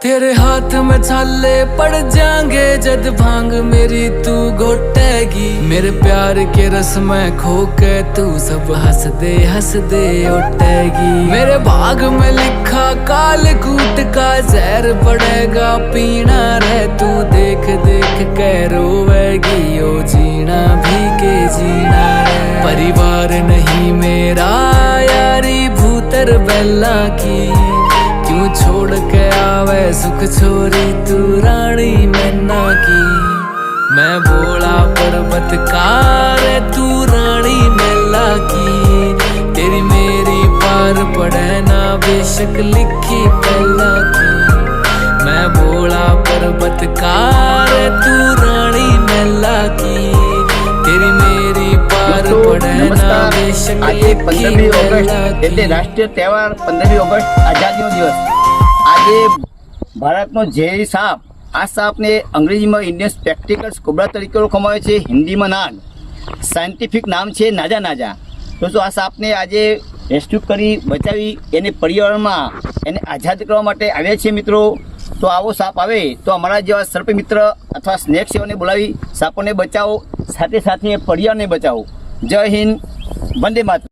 तेरे हाथ में छाले पड़ जाएंगे जद भांग मेरी तू घोटेगी। मेरे प्यार के रस में खो के तू सब हंस दे उठेगी। मेरे भाग में लिखा काल कूट का जहर पड़ेगा पीना रे तू देख देख के रोवेगी। ओ जीना भी के जीना रे परिवार नहीं मेरा यारी भूतर बेला की। क्यों छोड़ के आवे सुख छोरी तू रानी मैना की। मैं बोला पर्वत कार तू रानी मेला की। तेरी मेरी पार पड़े ना बेशक लिखी पहला की। मैं बोला पर्वत कार तू रानी मेला की। तेरी मेरी पार पड़े ना बेशक આજે लिखी 15મી पहला ઓગસ્ટ की। એટલે રાષ્ટ્રીય તહેવાર 15મી ઓગસ્ટ આઝાદીનો દિવસ। આજે ભારતનો ઝેરી સાપ, આ સાપને અંગ્રેજીમાં ઇન્ડિયન સ્પેક્ટિકલ્સ કોબ્રા તરીકે ઓળખવામાં આવે છે, હિન્દીમાં નાગ, સાયન્ટિફિક નામ છે નાજા નાજા। દોસ્તો આ સાપને આજે રેસ્ક્યુ કરી બચાવી એને પર્યાવરણમાં એને આઝાદ કરવા માટે આવ્યા છીએ મિત્રો। તો આવો સાપ આવે તો અમારા જેવા સર્પ મિત્ર અથવા સ્નેક સેવાને બોલાવી સાપોને બચાવો, સાથે સાથે પર્યાવરણને બચાવો। જય હિન્દ, વંદે માતરમ।